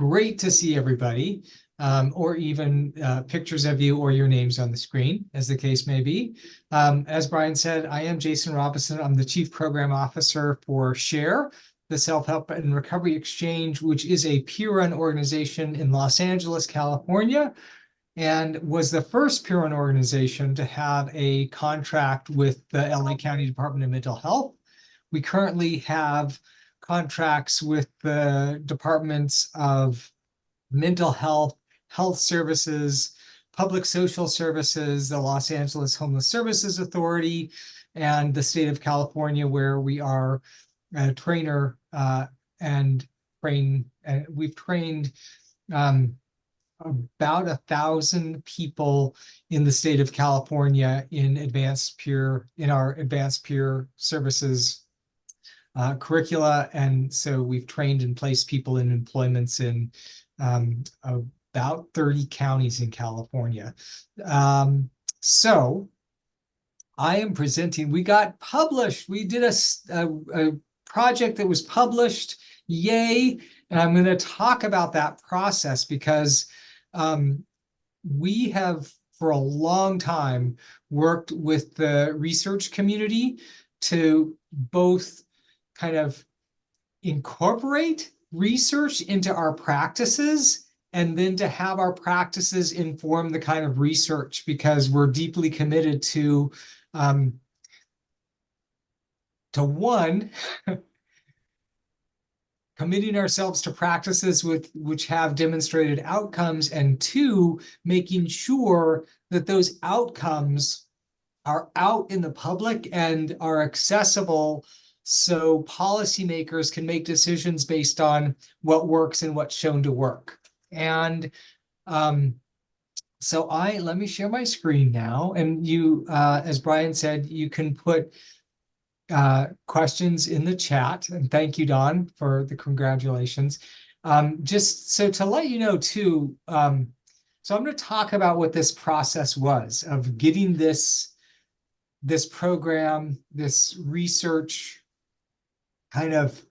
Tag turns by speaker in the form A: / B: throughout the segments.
A: Great to see everybody, or even pictures of you or your names on the screen, as the case may be. As Brian said, I am Jason Robison. I'm the Chief Program Officer for SHARE, the Self-Help and Recovery Exchange, which is a peer-run organization in Los Angeles, California, and was the first peer-run organization to have a contract with the LA County Department of Mental Health. We currently have contracts with the departments of mental health, health services, public social services, the Los Angeles Homeless Services Authority, and the state of California, where we are a trainer and we've trained about 1,000 people in the state of California in our advanced peer services curricula. And so we've trained and placed people in employments in about 30 counties in California. So I am presenting, we got published. We did a project that was published, yay. And I'm going to talk about that process because we have for a long time worked with the research community to both kind of incorporate research into our practices and then to have our practices inform the kind of research, because we're deeply committed to one, committing ourselves to practices which have demonstrated outcomes, and two, making sure that those outcomes are out in the public and are accessible so policymakers can make decisions based on what works and what's shown to work. And so let me share my screen now. And you, as Brian said, you can put questions in the chat. And thank you, Don, for the congratulations. Just so to let you know too, so I'm going to talk about what this process was of getting this program, this research kind of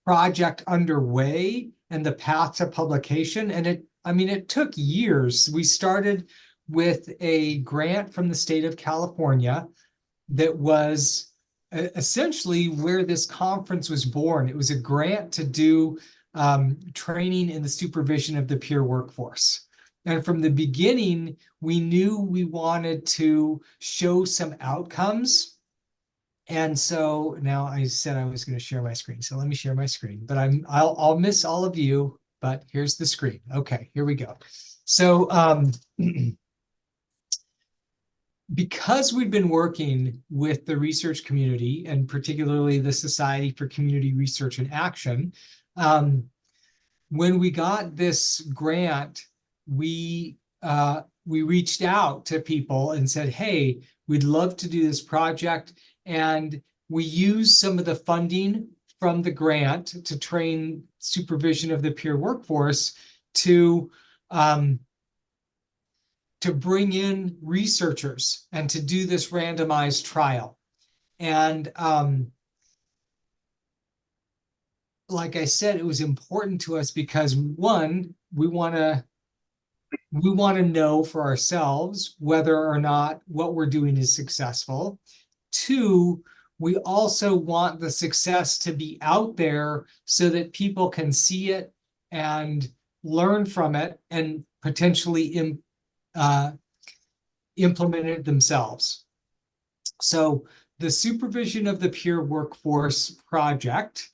A: project underway and the path to publication. And it took years. We started with a grant from the state of California that was essentially where this conference was born. It was a grant to do training in the supervision of the peer workforce. And from the beginning, we knew we wanted to show some outcomes. And so now I said I was going to share my screen. So let me share my screen, but I'll miss all of you, but here's the screen. Okay, here we go. So because we've been working with the research community, and particularly the Society for Community Research and Action, when we got this grant, we reached out to people and said, hey, we'd love to do this project. And we used some of the funding from the grant to train supervision of the peer workforce to bring in researchers and to do this randomized trial. And like I said, it was important to us because one, we want to know for ourselves whether or not what we're doing is successful. Two, we also want the success to be out there so that people can see it and learn from it and potentially implement it themselves. So the Supervision of the Peer Workforce project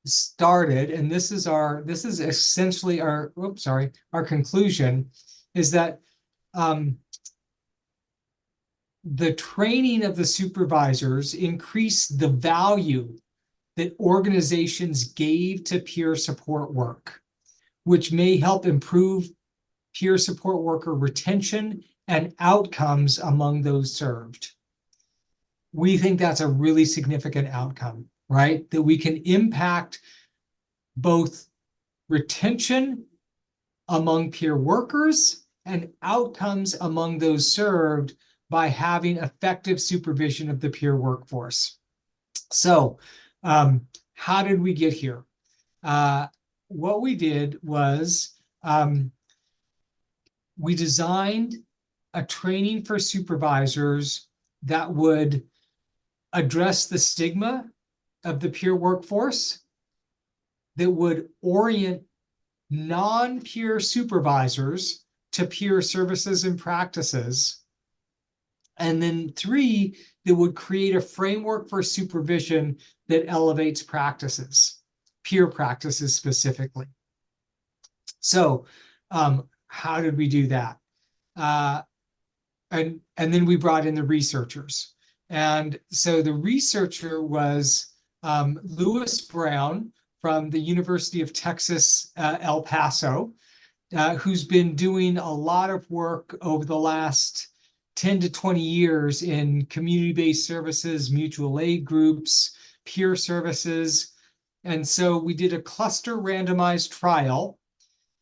A: started, and this is essentially our conclusion, is that the training of the supervisors increased the value that organizations gave to peer support work, which may help improve peer support worker retention and outcomes among those served. We think that's a really significant outcome, right? That we can impact both retention among peer workers and outcomes among those served by having effective supervision of the peer workforce. So how did we get here? what we did was we designed a training for supervisors that would address the stigma of the peer workforce, that would orient non-peer supervisors to peer services and practices. And then 3, that would create a framework for supervision that elevates practices, peer practices specifically. So how did we do that? And then we brought in the researchers. And so the researcher was Lewis Brown from the University of Texas, El Paso, who's been doing a lot of work over the last 10 to 20 years in community-based services, mutual aid groups, peer services. And so we did a cluster randomized trial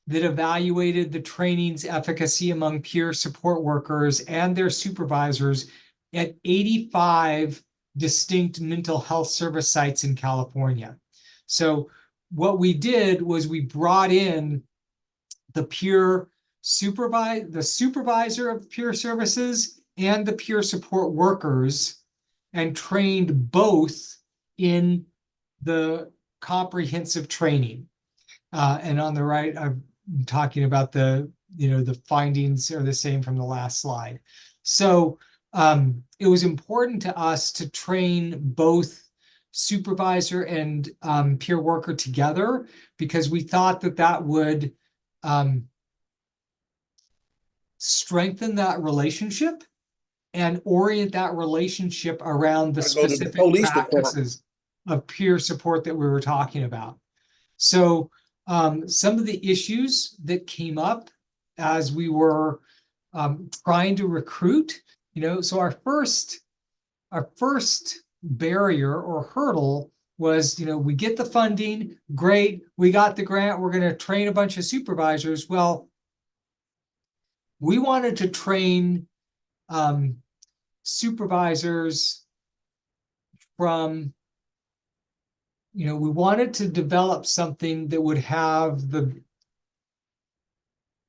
A: that evaluated the training's efficacy among peer support workers and their supervisors at 85 distinct mental health service sites in California. So what we did was we brought in the supervisor of peer services and the peer support workers and trained both in the comprehensive training. And on the right, I'm talking about the findings are the same from the last slide. So it was important to us to train both supervisor and peer worker together, because we thought that that would strengthen that relationship and orient that relationship around the specific practices of peer support that we were talking about. So some of the issues that came up as we were trying to recruit, so our first barrier or hurdle was, we get the funding, great, we got the grant, we're going to train a bunch of supervisors. Well, we wanted to train supervisors from, we wanted to develop something that would have the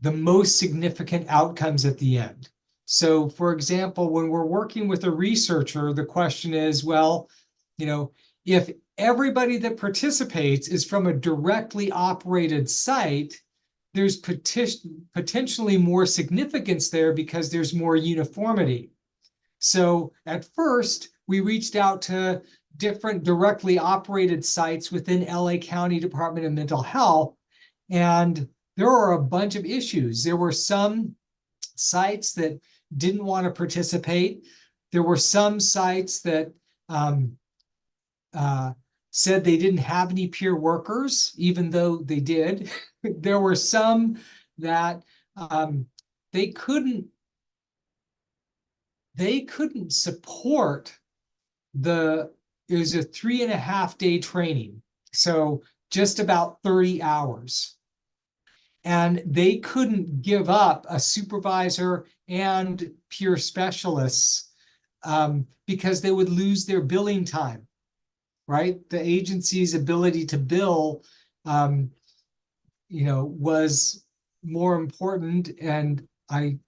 A: most significant outcomes at the end. So, for example, when we're working with a researcher, the question is, well, if everybody that participates is from a directly operated site, there's potentially more significance there because there's more uniformity. So at first, we reached out to different directly operated sites within LA County Department of Mental Health, and there were a bunch of issues. There were some sites that didn't want to participate. There were some sites that said they didn't have any peer workers, even though they did. There were some that they couldn't support it was a 3.5-day training, so just about 30 hours. And they couldn't give up a supervisor and peer specialists because they would lose their billing time, right? The agency's ability to bill, was more important, and I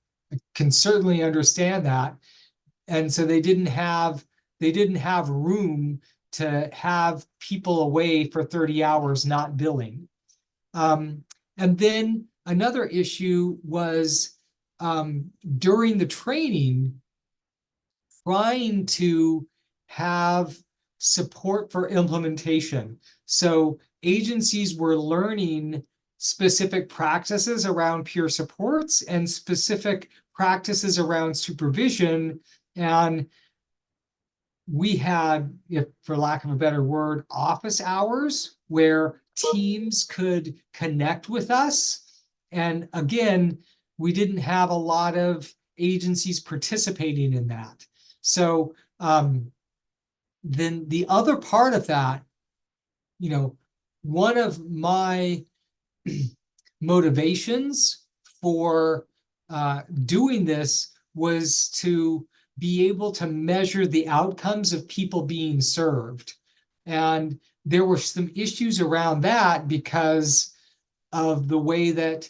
A: can certainly understand that. And so they didn't have room to have people away for 30 hours not billing. And then another issue was during the training, trying to have support for implementation. So agencies were learning specific practices around peer supports and specific practices around supervision. And we had, for lack of a better word, office hours where teams could connect with us. And again, we didn't have a lot of agencies participating in that. So then the other part of that, one of my motivations for doing this was to be able to measure the outcomes of people being served. And there were some issues around that because of the way that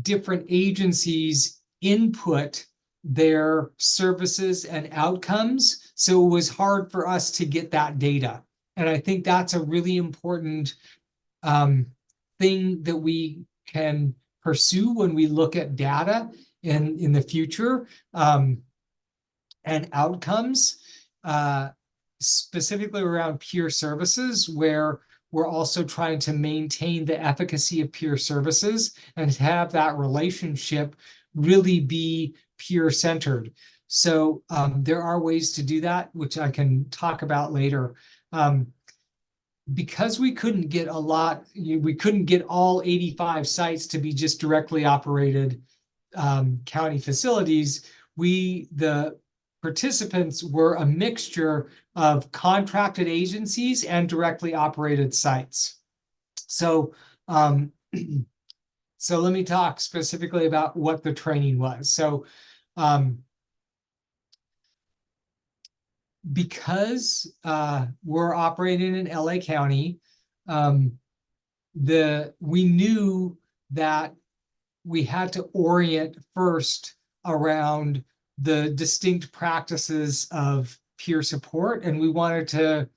A: different agencies input their services and outcomes. So it was hard for us to get that data. And I think that's a really important thing that we can pursue when we look at data in the future and outcomes, specifically around peer services, where we're also trying to maintain the efficacy of peer services and have that relationship really be peer-centered. So there are ways to do that, which I can talk about later. Because we couldn't get we couldn't get all 85 sites to be just directly operated county facilities, the participants were a mixture of contracted agencies and directly operated sites. So, so let me talk specifically about what the training was. So, because we're operating in LA County, we knew that we had to orient first around the distinct practices of peer support, and we wanted to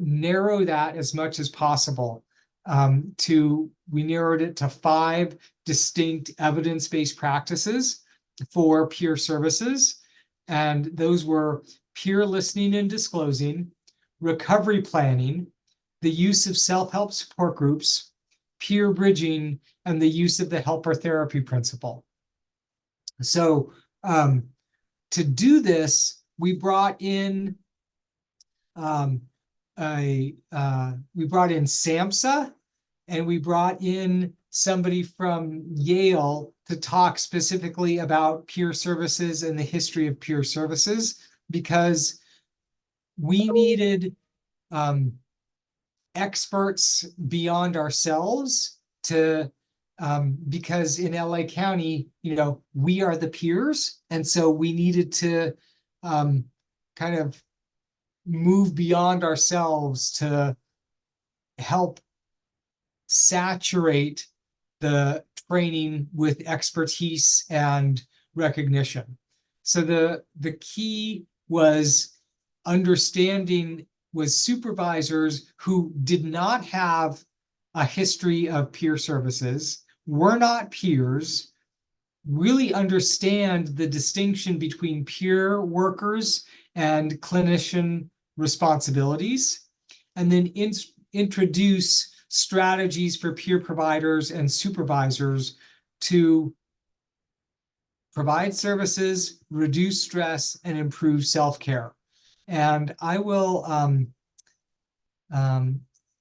A: narrow that as much as possible. We narrowed it to 5 distinct evidence-based practices for peer services, and those were peer listening and disclosing, recovery planning, the use of self-help support groups, peer bridging, and the use of the helper therapy principle. So to do this, we brought in SAMHSA, and we brought in somebody from Yale to talk specifically about peer services and the history of peer services, because we needed experts beyond ourselves to because in LA County, we are the peers, and so we needed to kind of move beyond ourselves to help saturate the training with expertise and recognition. So the key was understanding with supervisors who did not have a history of peer services, were not peers, really understand the distinction between peer workers and clinician responsibilities, and then introduce strategies for peer providers and supervisors to provide services, reduce stress, and improve self-care. And I will,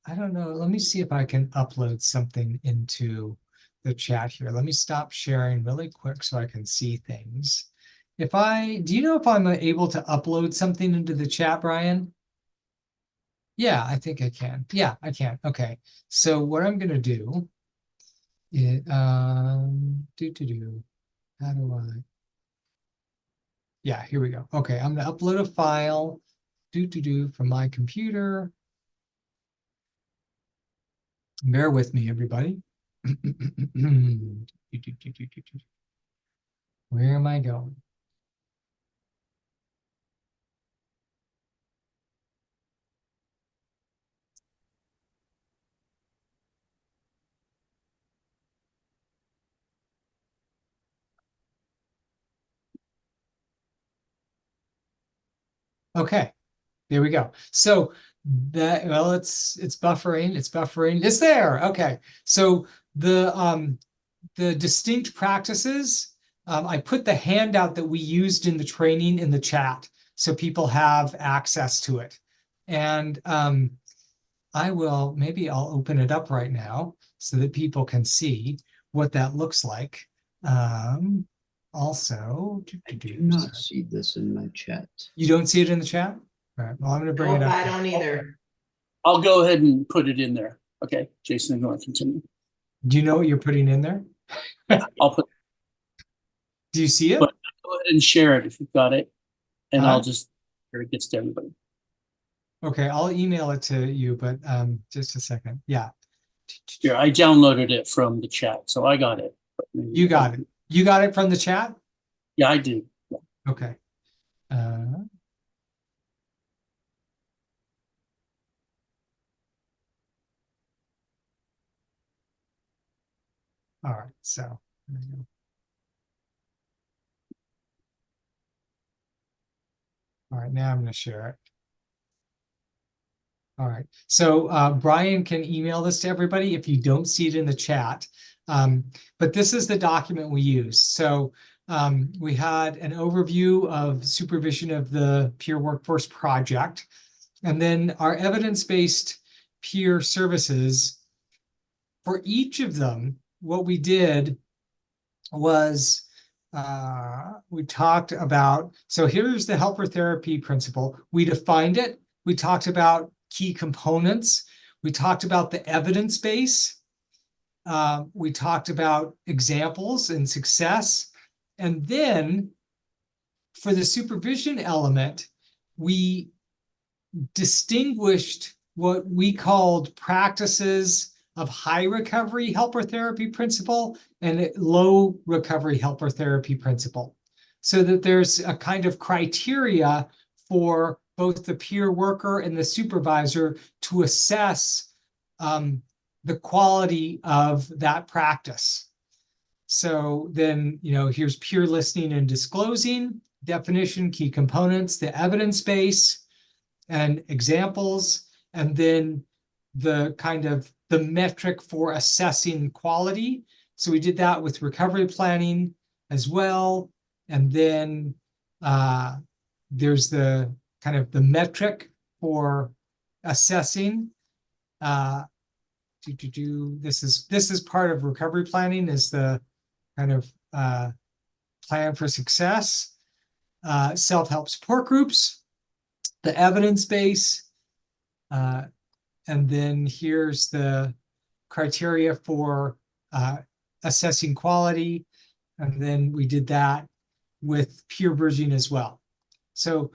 A: I don't know, let me see if I can upload something into the chat here. Let me stop sharing really quick so I can see things. Do you know if I'm able to upload something into the chat, Brian? Yeah, I think I can. Yeah, I can. Okay. So what I'm going to do is, how do I? Yeah, here we go. Okay, I'm going to upload a file from my computer. Bear with me, everybody. Where am I going? Okay, there we go. So it's buffering. It's there. Okay. So the distinct practices, I put the handout that we used in the training in the chat so people have access to it. And maybe I'll open it up right now so that people can see what that looks like. Also,
B: I do not see this in my chat.
A: You don't see it in the chat? All right, well, I'm going to bring it up.
C: I don't either.
D: I'll go ahead and put it in there. Okay, Jason, I'm going to continue.
A: Do you know what you're putting in there?
D: Yeah, I'll put.
A: Do you see it?
D: But go ahead and share it if you've got it, and I'll just share it gets to everybody.
A: Okay, I'll email it to you, but just a second. Yeah.
D: Here, I downloaded it from the chat, so I got it.
A: You got it. You got it from the chat?
D: Yeah, I did. Yeah.
A: Okay. All right, so there you go. All right, now I'm going to share it. All right, so Brian can email this to everybody if you don't see it in the chat. But this is the document we use. So we had an overview of supervision of the peer workforce project, and then our evidence-based peer services. For each of them, what we did was we talked about, so here's the helper therapy principle. We defined it. We talked about key components. We talked about the evidence base. We talked about examples and success. And then for the supervision element, we distinguished what we called practices of high recovery helper therapy principle and low recovery helper therapy principle, so that there's a kind of criteria for both the peer worker and the supervisor to assess the quality of that practice. So then, here's peer listening and disclosing, definition, key components, the evidence base, and examples, and then the kind of the metric for assessing quality. So we did that with recovery planning as well. And then there's the kind of the metric for assessing. This is part of recovery planning, is the kind of plan for success, self-help support groups, the evidence base, and then here's the criteria for assessing quality. And then we did that with peer bridging as well. So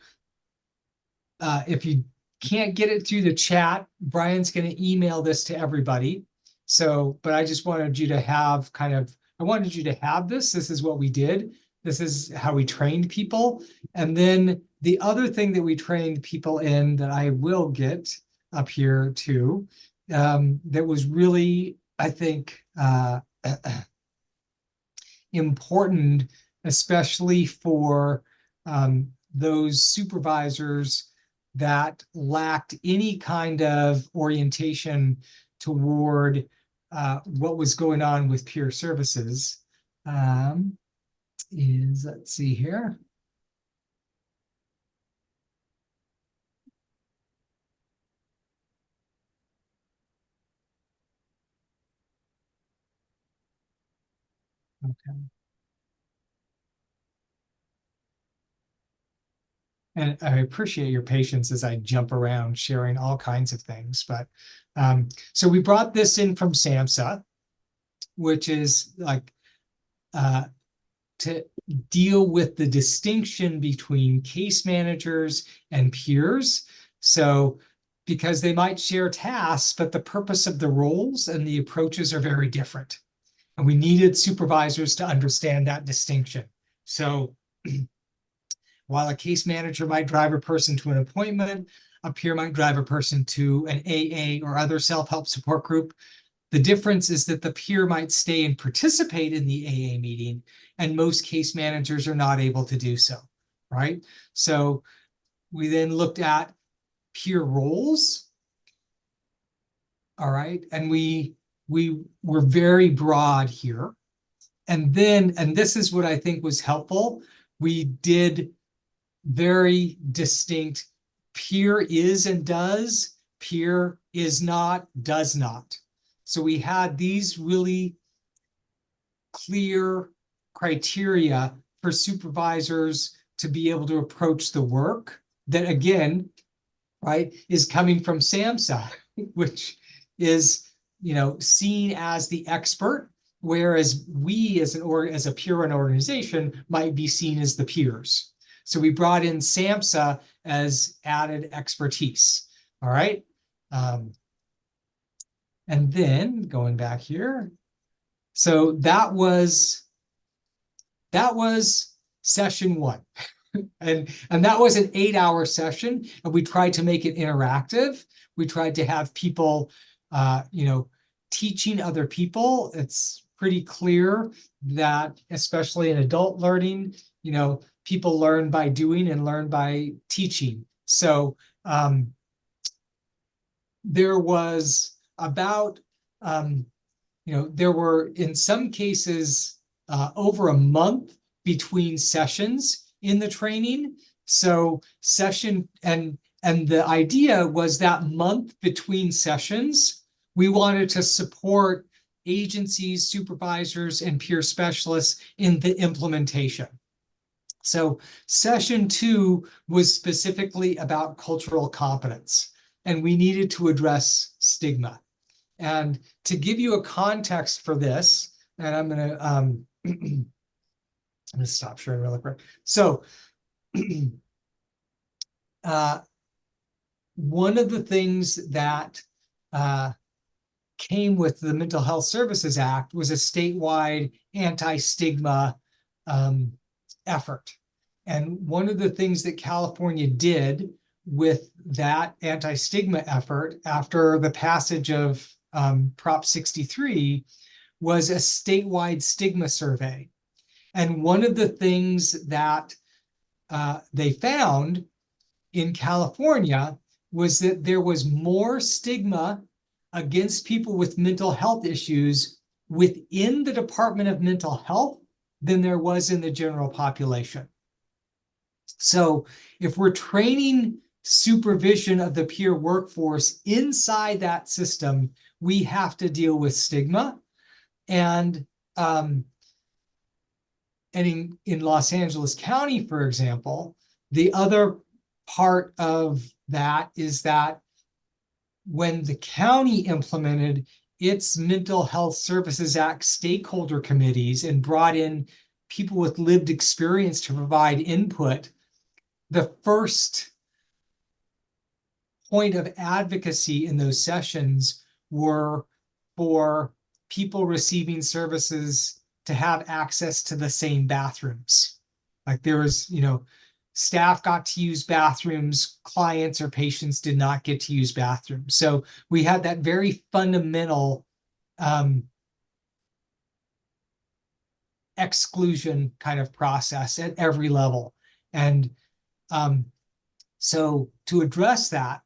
A: if you can't get it through the chat, Brian's going to email this to everybody. So, but I just wanted you to have I wanted you to have this. This is what we did. This is how we trained people. And then the other thing that we trained people in that I will get up here too, that was really, I think, important, especially for those supervisors that lacked any kind of orientation toward what was going on with peer services, let's see here. Okay. And I appreciate your patience as I jump around sharing all kinds of things. But so we brought this in from SAMHSA, which is like to deal with the distinction between case managers and peers. So because they might share tasks, but the purpose of the roles and the approaches are very different. And we needed supervisors to understand that distinction. So while a case manager might drive a person to an appointment, a peer might drive a person to an AA or other self-help support group. The difference is that the peer might stay and participate in the AA meeting, and most case managers are not able to do so, right? So we then looked at peer roles, all right? And we were very broad here. And then, and this is what I think was helpful, we did very distinct peer is and does, peer is not, does not. So we had these really clear criteria for supervisors to be able to approach the work that, again, right, is coming from SAMHSA, which is, seen as the expert, whereas we as a peer-run organization might be seen as the peers. So we brought in SAMHSA as added expertise. All right. And then going back here. So that was session 1. And that was an 8-hour session, and we tried to make it interactive. We tried to have people, teaching other people. It's pretty clear that, especially in adult learning, people learn by doing and learn by teaching. So there was about, there were in some cases over a month between sessions in the training. So and the idea was that month between sessions, we wanted to support agencies, supervisors, and peer specialists in the implementation. So session 2 was specifically about cultural competence, and we needed to address stigma. And to give you a context for this, and I'm going to stop sharing really quick. So one of the things that came with the Mental Health Services Act was a statewide anti-stigma effort. And one of the things that California did with that anti-stigma effort after the passage of Prop 63 was a statewide stigma survey. And one of the things that they found in California was that there was more stigma against people with mental health issues within the Department of Mental Health than there was in the general population. So if we're training supervision of the peer workforce inside that system, we have to deal with stigma. And in Los Angeles County, for example, the other part of that is that when the county implemented its Mental Health Services Act stakeholder committees and brought in people with lived experience to provide input, the first point of advocacy in those sessions were for people receiving services to have access to the same bathrooms. Like there was, staff got to use bathrooms, clients or patients did not get to use bathrooms. So we had that very fundamental exclusion kind of process at every level. And so to address that,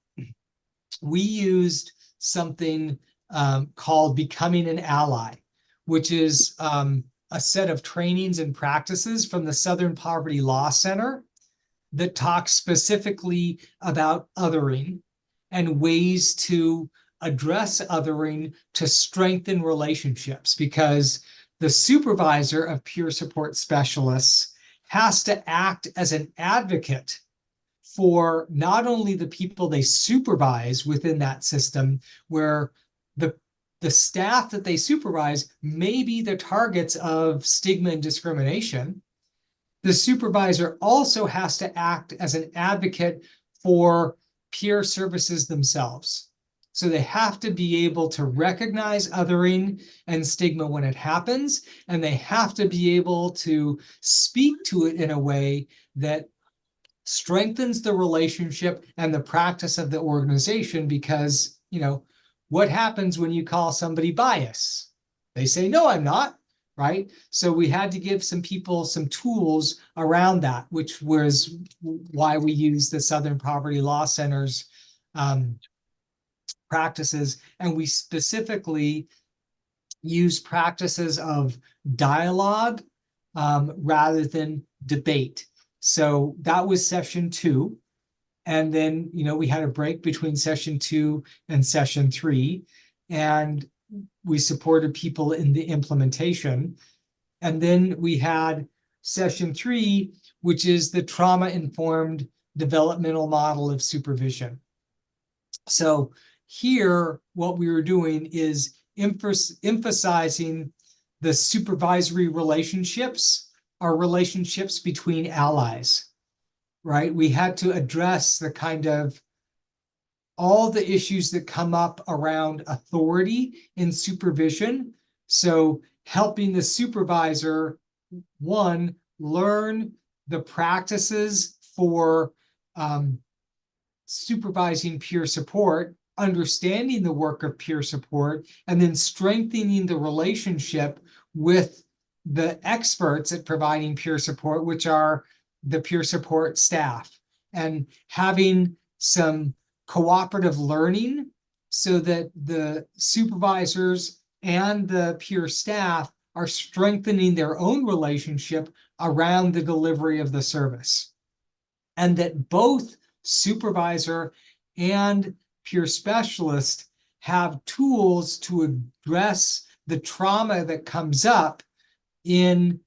A: we used something called Becoming an Ally, which is a set of trainings and practices from the Southern Poverty Law Center that talks specifically about othering and ways to address othering to strengthen relationships, because the supervisor of peer support specialists has to act as an advocate for not only the people they supervise within that system, where the staff that they supervise may be the targets of stigma and discrimination. The supervisor also has to act as an advocate for peer services themselves. So they have to be able to recognize othering and stigma when it happens, and they have to be able to speak to it in a way that strengthens the relationship and the practice of the organization, because, what happens when you call somebody bias? They say, no, I'm not, right? So we had to give some people some tools around that, which was why we used the Southern Poverty Law Center's practices. And we specifically use practices of dialogue rather than debate. So that was session 2. And then, we had a break between session 2 and session 3, and we supported people in the implementation. And then we had session 3, which is the trauma-informed developmental model of supervision. So here, what we were doing is emphasizing the supervisory relationships are relationships between allies, right? We had to address the kind of all the issues that come up around authority in supervision. So helping the supervisor, one, learn the practices for supervising peer support, understanding the work of peer support, and then strengthening the relationship with the experts at providing peer support, which are the peer support staff, and having some cooperative learning so that the supervisors and the peer staff are strengthening their own relationship around the delivery of the service. And that both supervisor and peer specialist have tools to address the trauma that comes up in,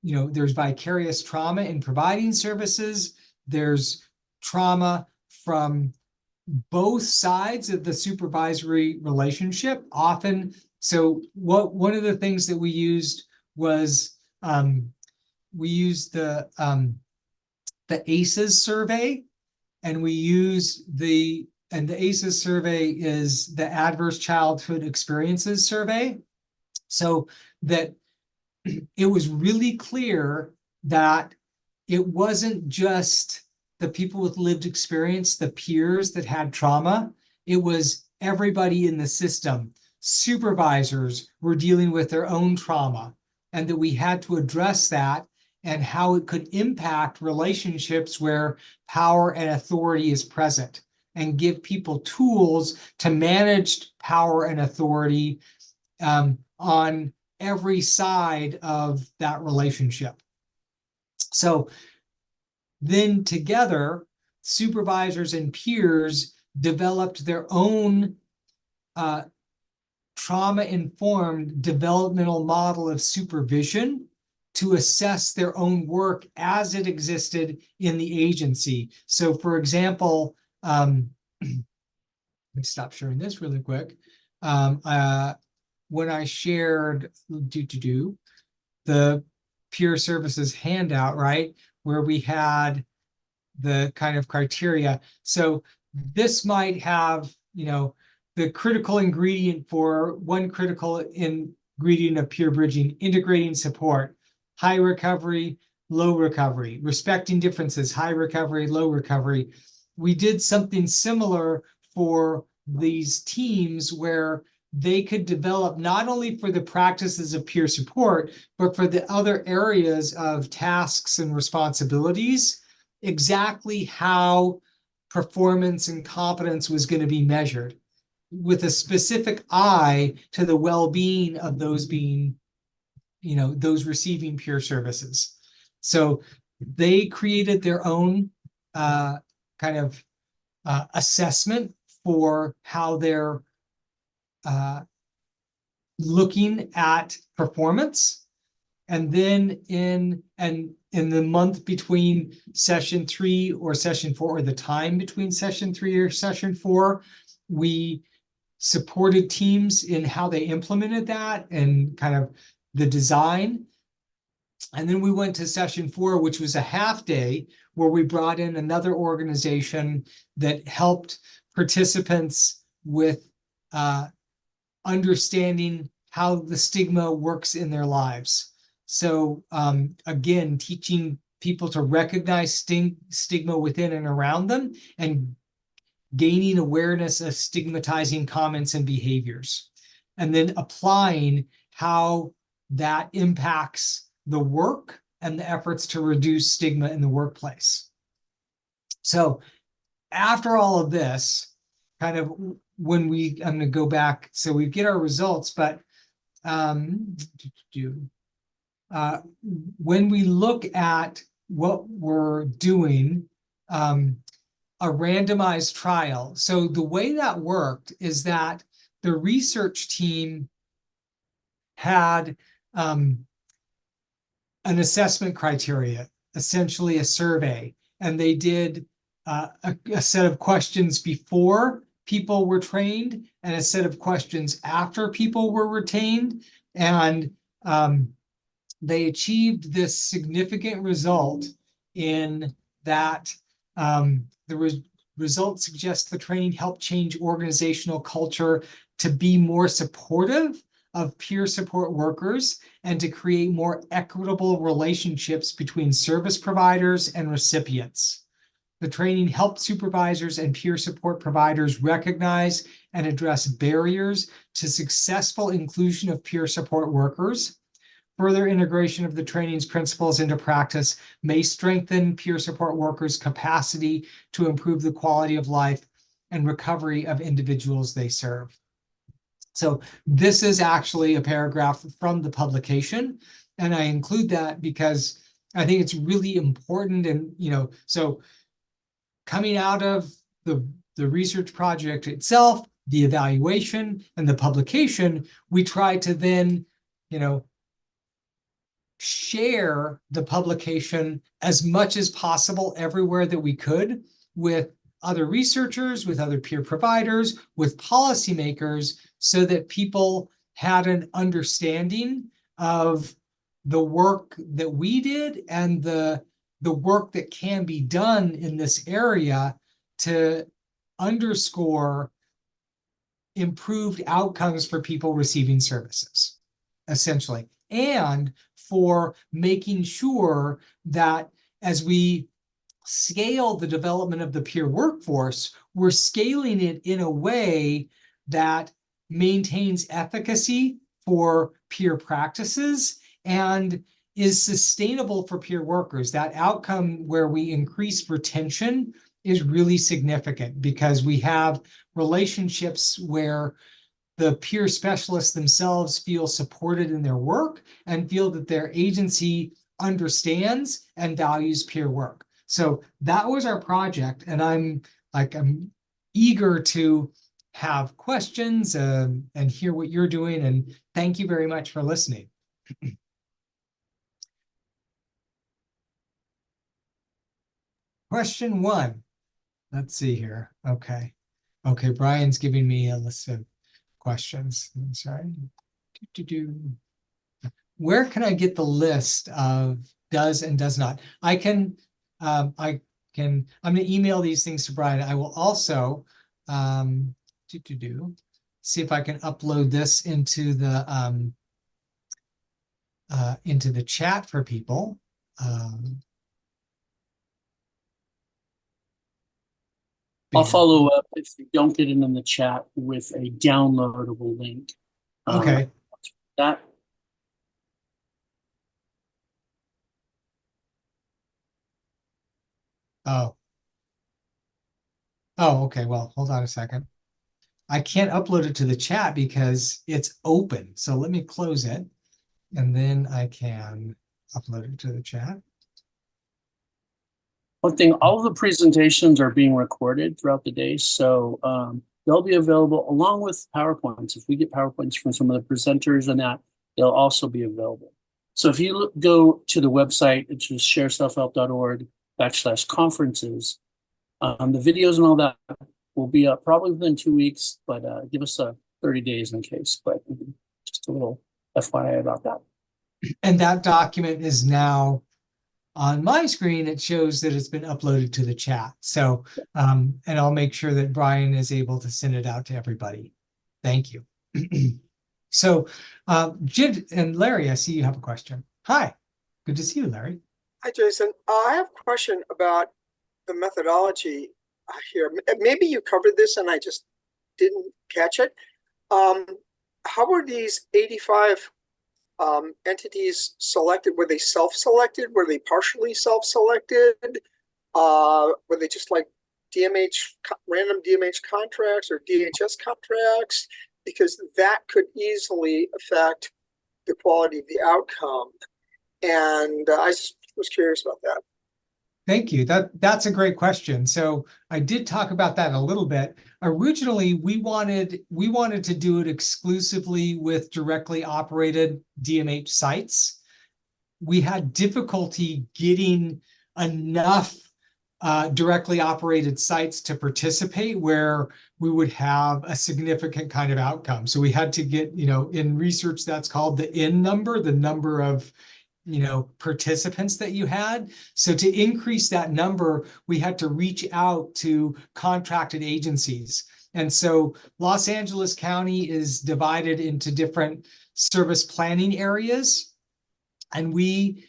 A: there's vicarious trauma in providing services. There's trauma from both sides of the supervisory relationship often. So one of the things that we used was we used the ACEs survey, and we use the ACEs survey is the Adverse Childhood Experiences Survey, so that it was really clear that it wasn't just the people with lived experience, the peers that had trauma. It was everybody in the system. Supervisors were dealing with their own trauma, and that we had to address that and how it could impact relationships where power and authority is present, and give people tools to manage power and authority on every side of that relationship. So then together, supervisors and peers developed their own trauma-informed developmental model of supervision to assess their own work as it existed in the agency. So for example, let me stop sharing this really quick. When I shared the peer services handout, right, where we had the kind of criteria. So this might have, the critical ingredient for one critical ingredient of peer bridging: integrating support, high recovery, low recovery, respecting differences, high recovery, low recovery. We did something similar for these teams where they could develop not only for the practices of peer support, but for the other areas of tasks and responsibilities, exactly how performance and competence was going to be measured, with a specific eye to the well-being of those being, those receiving peer services. So they created their own kind of assessment for how they're looking at performance. And then in the month between session 3 or session 4, or the time between session 3 or session 4, we supported teams in how they implemented that and kind of the design. And then we went to session 4, which was a half day, where we brought in another organization that helped participants with understanding how the stigma works in their lives. So again, teaching people to recognize stigma within and around them, and gaining awareness of stigmatizing comments and behaviors, and then applying how that impacts the work and the efforts to reduce stigma in the workplace. So after all of this, kind of I'm going to go back, so we get our results, but when we look at what we're doing, a randomized trial. So the way that worked is that the research team had an assessment criteria, essentially a survey, and they did a set of questions before people were trained and a set of questions after people were retained, and they achieved this significant result in that there was results suggest the training helped change organizational culture to be more supportive of peer support workers and to create more equitable relationships between service providers and recipients. The training helped supervisors and peer support providers recognize and address barriers to successful inclusion of peer support workers. Further integration of the training's principles into practice may strengthen peer support workers' capacity to improve the quality of life and recovery of individuals they serve. So this is actually a paragraph from the publication, and I include that because I think it's really important. And, so coming out of the research project itself, the evaluation and the publication, we try to then, share the publication as much as possible everywhere that we could with other researchers, with other peer providers, with policymakers, so that people had an understanding of the work that we did and the work that can be done in this area to underscore improved outcomes for people receiving services, essentially, and for making sure that as we scale the development of the peer workforce, we're scaling it in a way that maintains efficacy for peer practices and is sustainable for peer workers. That outcome where we increase retention is really significant because we have relationships where the peer specialists themselves feel supported in their work and feel that their agency understands and values peer work. So that was our project, and I'm eager to have questions and hear what you're doing, and thank you very much for listening. Question 1. Let's see here. Okay, Brian's giving me a list of questions. I'm sorry. Where can I get the list of does and does not? I'm going to email these things to Brian. I will also see if I can upload this into the chat for people.
D: I'll follow up if you don't get it in the chat with a downloadable link.
A: Okay.
D: That.
A: Oh, okay. Well, hold on a second. I can't upload it to the chat because it's open. So let me close it, and then I can upload it to the chat.
D: One thing, all of the presentations are being recorded throughout the day, so they'll be available along with PowerPoints. If we get PowerPoints from some of the presenters and that, they'll also be available. So if you go to the website, which is shareselfhelp.org/conferences, the videos and all that will be up probably within 2 weeks, but give us 30 days in case, but just a little FYI about that.
A: And that document is now on my screen. It shows that it's been uploaded to the chat. So, and I'll make sure that Brian is able to send it out to everybody. Thank you. So, Jid and Larry, I see you have a question. Hi, good to see you, Larry.
C: Hi, Jason. I have a question about the methodology here. Maybe you covered this and I just didn't catch it. How were these 85 entities selected? Were they self-selected? Were they partially self-selected? Were they just like random DMH contracts or DHS contracts? Because that could easily affect the quality of the outcome. And I just was curious about that.
A: Thank you. That's a great question. So I did talk about that a little bit. Originally, we wanted to do it exclusively with directly operated DMH sites. We had difficulty getting enough directly operated sites to participate where we would have a significant kind of outcome. So we had to get, in research that's called the N number, the number of participants that you had. So to increase that number, we had to reach out to contracted agencies. And so Los Angeles County is divided into different service planning areas. And we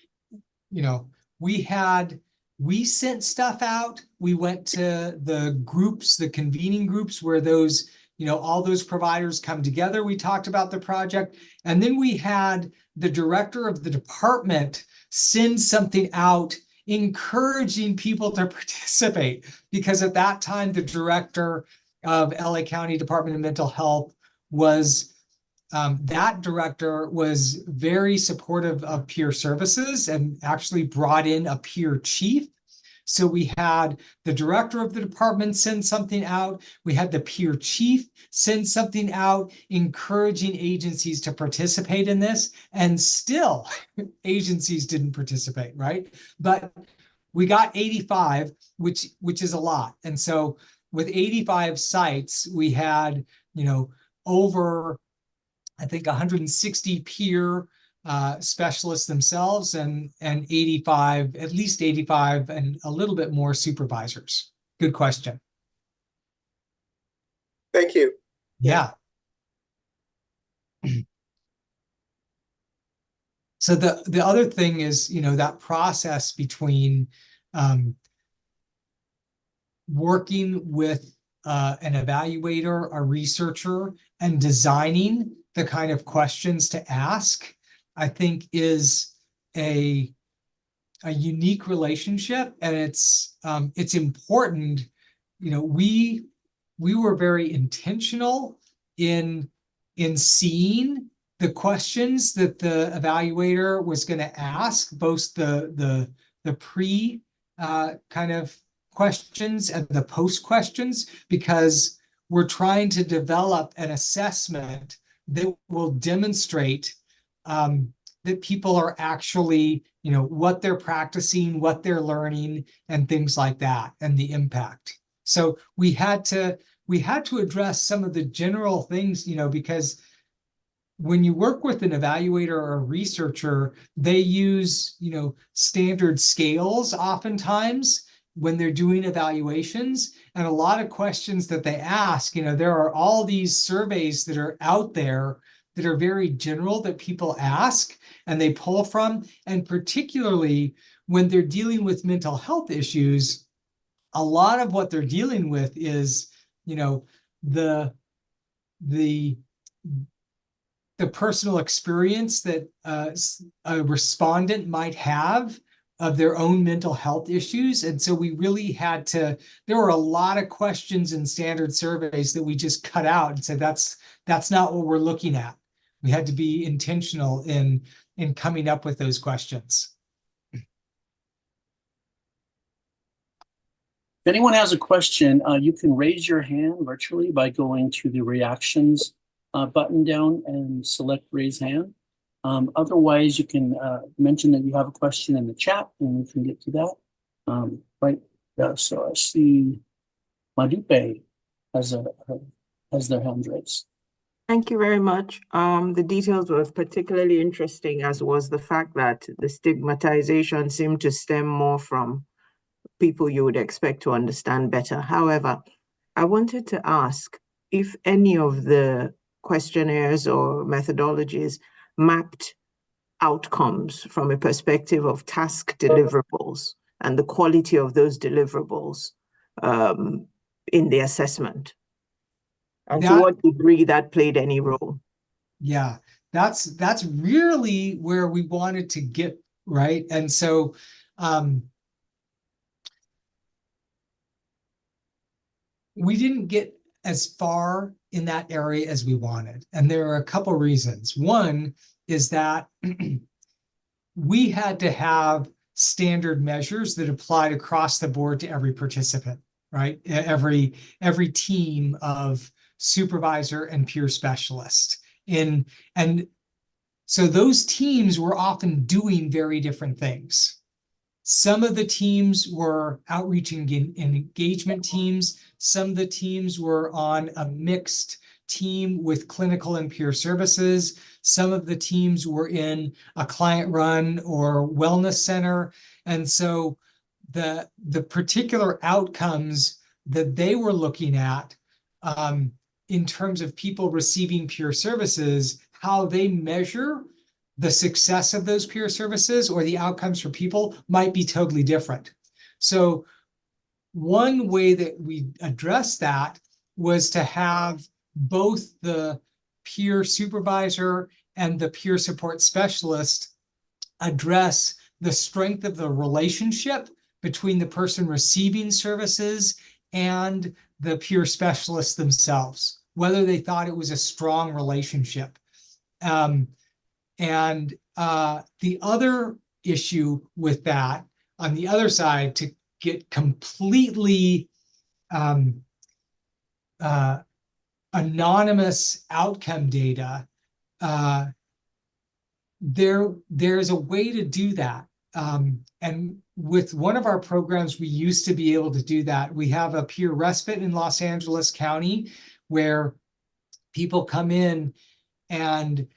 A: sent stuff out. We went to the groups, the convening groups where those, all those providers come together. We talked about the project. And then we had the director of the department send something out encouraging people to participate, because at that time, the director of LA County Department of Mental Health was that director was very supportive of peer services and actually brought in a peer chief. So we had the director of the department send something out. We had the peer chief send something out, encouraging agencies to participate in this. And still, agencies didn't participate, right? But we got 85, which is a lot. And so with 85 sites, we had, over, I think, 160 peer specialists themselves and 85, at least 85 and a little bit more supervisors. Good question.
C: Thank you.
A: Yeah. So the other thing is, that process between working with an evaluator, a researcher, and designing the kind of questions to ask, I think is a unique relationship, and it's important. We were very intentional in seeing the questions that the evaluator was going to ask, both the pre kind of questions and the post questions, because we're trying to develop an assessment that will demonstrate that people are actually, what they're practicing, what they're learning, and things like that, and the impact. So we had to address some of the general things, because when you work with an evaluator or a researcher, they use, standard scales oftentimes when they're doing evaluations, and a lot of questions that they ask, there are all these surveys that are out there that are very general that people ask and they pull from. And particularly when they're dealing with mental health issues, a lot of what they're dealing with is, the personal experience that a respondent might have of their own mental health issues. And so we really had to, there were a lot of questions in standard surveys that we just cut out and said, that's not what we're looking at. We had to be intentional in coming up with those questions.
D: If anyone has a question, you can raise your hand virtually by going to the reactions button down and select raise hand. Otherwise, you can mention that you have a question in the chat and we can get to that. Right. Yeah, so I see 𝗣𝗿𝗲𝗀𝗀𝗀𝗀 has their hand raised.
E: Thank you very much. The details were particularly interesting, as was the fact that the stigmatization seemed to stem more from people you would expect to understand better. However, I wanted to ask if any of the questionnaires or methodologies mapped outcomes from a perspective of task deliverables and the quality of those deliverables in the assessment, and to what degree that played any role.
A: Yeah, that's really where we wanted to get, right? And so we didn't get as far in that area as we wanted. And there are a couple reasons. One is that we had to have standard measures that applied across the board to every participant, right? Every team of supervisor and peer specialist. And so those teams were often doing very different things. Some of the teams were outreach and engagement teams. Some of the teams were on a mixed, team with clinical and peer services. Some of the teams were in a client-run or wellness center. And so the particular outcomes that they were looking at in terms of people receiving peer services, how they measure the success of those peer services or the outcomes for people might be totally different. So one way that we addressed that was to have both the peer supervisor and the peer support specialist address the strength of the relationship between the person receiving services and the peer specialists themselves, whether they thought it was a strong relationship. The other issue with that, on the other side, to get completely anonymous outcome data, there's a way to do that. And with one of our programs, we used to be able to do that. We have a peer respite in Los Angeles County where people come in and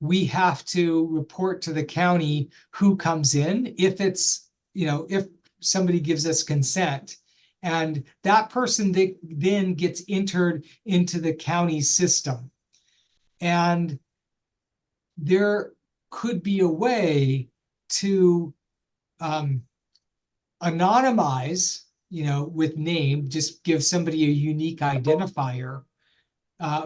A: we have to report to the county who comes in if it's, if somebody gives us consent. And that person then gets entered into the county system. And there could be a way to anonymize, with name, just give somebody a unique identifier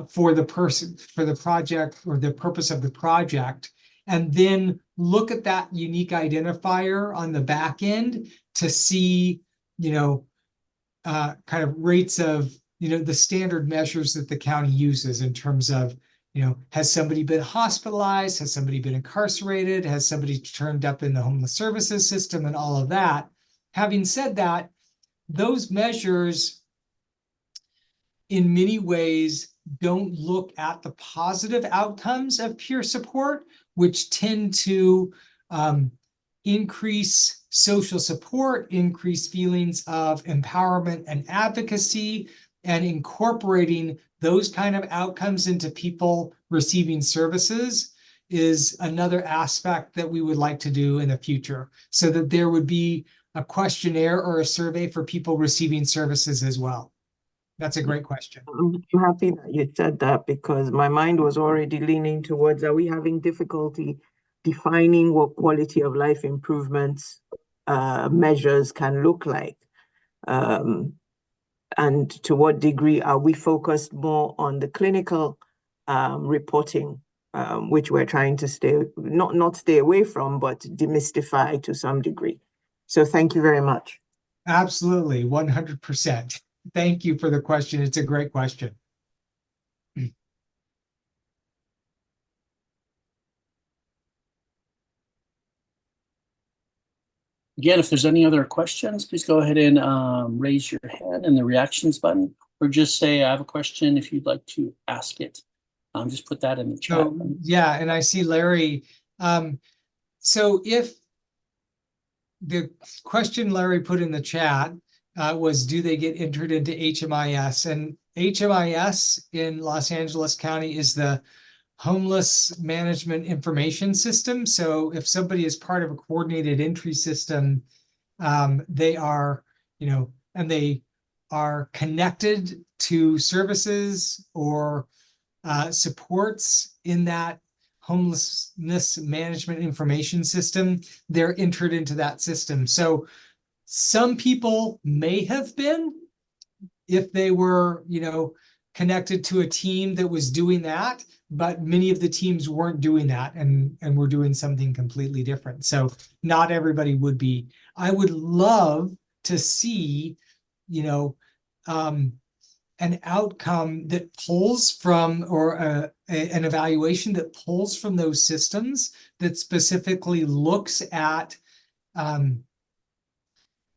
A: for the person, for the project, or the purpose of the project, and then look at that unique identifier on the back end to see, kind of rates of, the standard measures that the county uses in terms of, has somebody been hospitalized? Has somebody been incarcerated? Has somebody turned up in the homeless services system and all of that? Having said that, those measures in many ways don't look at the positive outcomes of peer support, which tend to increase social support, increase feelings of empowerment and advocacy, and incorporating those kind of outcomes into people receiving services is another aspect that we would like to do in the future, so that there would be a questionnaire or a survey for people receiving services as well. That's a great question.
E: I'm happy that you said that, because my mind was already leaning towards, are we having difficulty defining what quality of life improvements measures can look like? And to what degree are we focused more on the clinical reporting, which we're trying to not stay away from, but demystify to some degree. So thank you very much.
A: Absolutely, 100%. Thank you for the question. It's a great question.
D: Again, if there's any other questions, please go ahead and raise your hand in the reactions button, or just say, I have a question if you'd like to ask it. Just put that in the chat.
A: So, yeah, and I see Larry. So if the question Larry put in the chat was, do they get entered into HMIS? And HMIS in Los Angeles County is the Homeless Management Information System. So if somebody is part of a coordinated entry system, they are, and they are connected to services or supports in that homelessness management information system, they're entered into that system. So some people may have been, if they were, connected to a team that was doing that, but many of the teams weren't doing that and were doing something completely different. So not everybody would be. I would love to see, an outcome that pulls from, or an evaluation that pulls from those systems that specifically looks at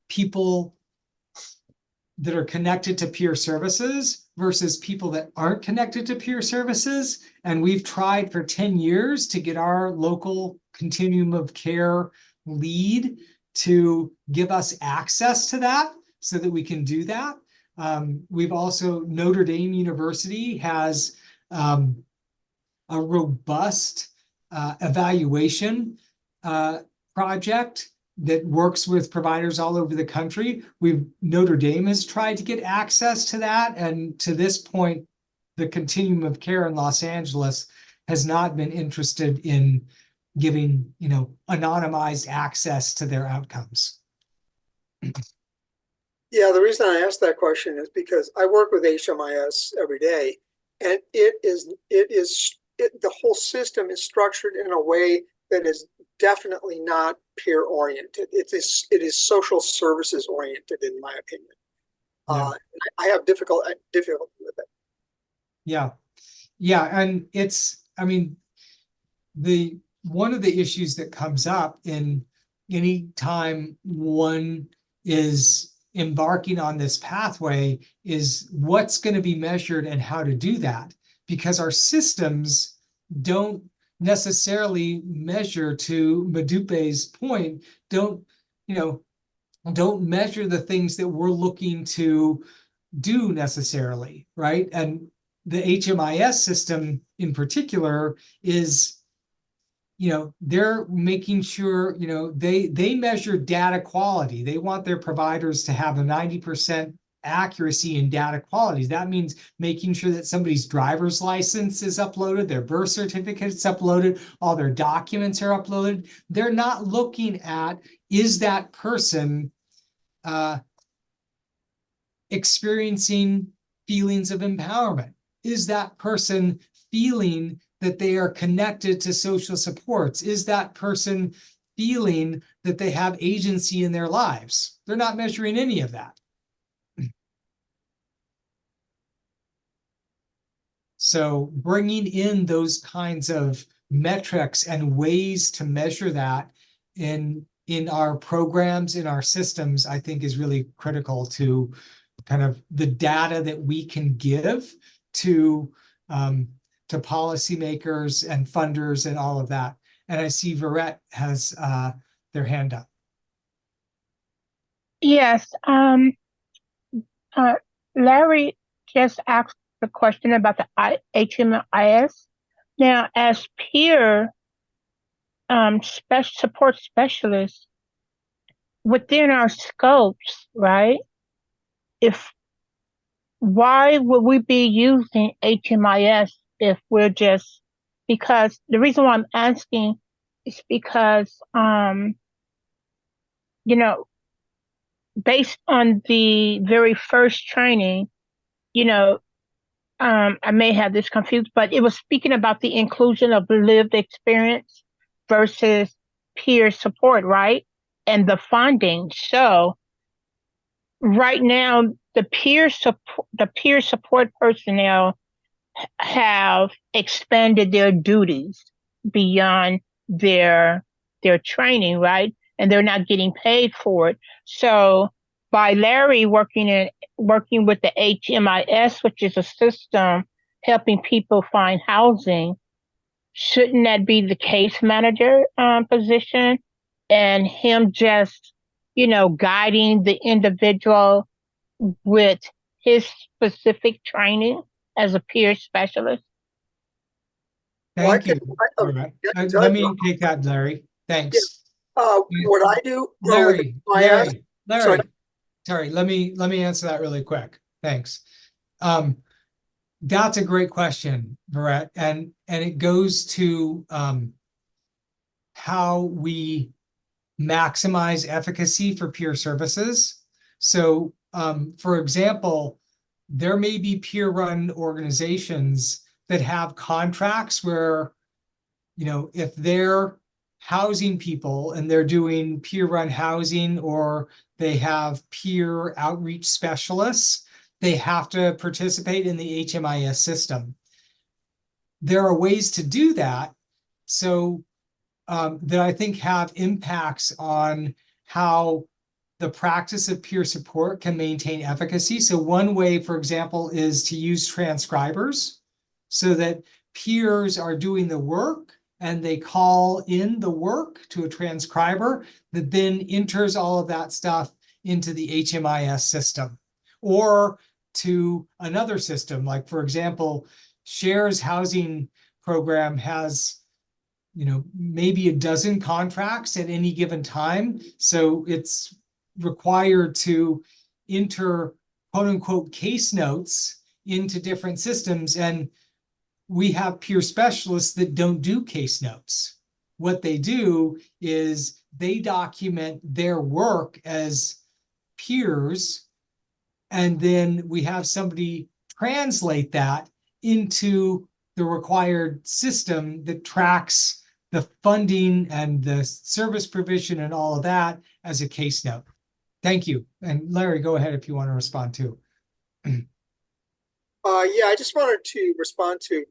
A: people that are connected to peer services versus people that aren't connected to peer services. And we've tried for 10 years to get our local continuum of care lead to give us access to that so that we can do that. We've also, Notre Dame University has a robust evaluation project that works with providers all over the country. Notre Dame has tried to get access to that, and to this point, the continuum of care in Los Angeles has not been interested in giving, anonymized access to their outcomes.
C: Yeah, the reason I asked that question is because I work with HMIS every day, and the whole system is structured in a way that is definitely not peer oriented. It is social services oriented, in my opinion.
A: Yeah.
C: I have difficulty with it.
A: Yeah. And one of the issues that comes up in any time one is embarking on this pathway is what's going to be measured and how to do that, because our systems don't necessarily measure, to 𝗣𝗿𝗲𝘀𝗀𝗀𝗍𝗍𝗍𝗍𝗍𝗍𝗍 don't measure the things that we're looking to do necessarily, right? And the HMIS system in particular is, they're making sure, they measure data quality. They want their providers to have a 90% accuracy in data quality. That means making sure that somebody's driver's license is uploaded, their birth certificate is uploaded, all their documents are uploaded. They're not looking at, is that person experiencing feelings of empowerment? Is that person feeling that they are connected to social supports? Is that person feeling that they have agency in their lives? They're not measuring any of that. So bringing in those kinds of metrics and ways to measure that in our programs, in our systems, I think is really critical to kind of the data that we can give to policymakers and funders and all of that. And I see 𝗣𝗏𝗏 has their hand up.
F: Yes. Larry just asked the question about the HMIS. Now, as peer support specialists within our scopes, right? Why would we be using HMIS if we're just, because the reason why I'm asking is because, based on the very first training, I may have this confused, but it was speaking about the inclusion of lived experience versus peer support, right? And the funding. So right now, the peer support personnel have expanded their duties beyond their training, right? And they're not getting paid for it. So by Larry working with the HMIS, which is a system helping people find housing, shouldn't that be the case manager position, and him just, guiding the individual with his specific training as a peer specialist?
A: Thank you. Let me take that, Larry. Thanks.
C: What I do,
A: Larry,
C: sorry,
A: let me answer that really quick. Thanks. That's a great question, 𝗍𝗏𝗏𝗍𝗏, and it goes to how we maximize efficacy for peer services. So, for example, there may be peer-run organizations that have contracts where, if they're housing people and they're doing peer-run housing, or they have peer outreach specialists, they have to participate in the HMIS system. There are ways to do that, so that I think have impacts on how the practice of peer support can maintain efficacy. So one way, for example, is to use transcribers so that peers are doing the work and they call in the work to a transcriber that then enters all of that stuff into the HMIS system. Or to another system. Like, for example, Shares Housing Program has, maybe a dozen contracts at any given time. So it's required to enter quote unquote case notes into different systems. And we have peer specialists that don't do case notes. What they do is they document their work as peers, and then we have somebody translate that into the required system that tracks the funding and the service provision and all of that as a case note. Thank you. And Larry, go ahead if you want to respond too.
C: Yeah, I just wanted to respond to,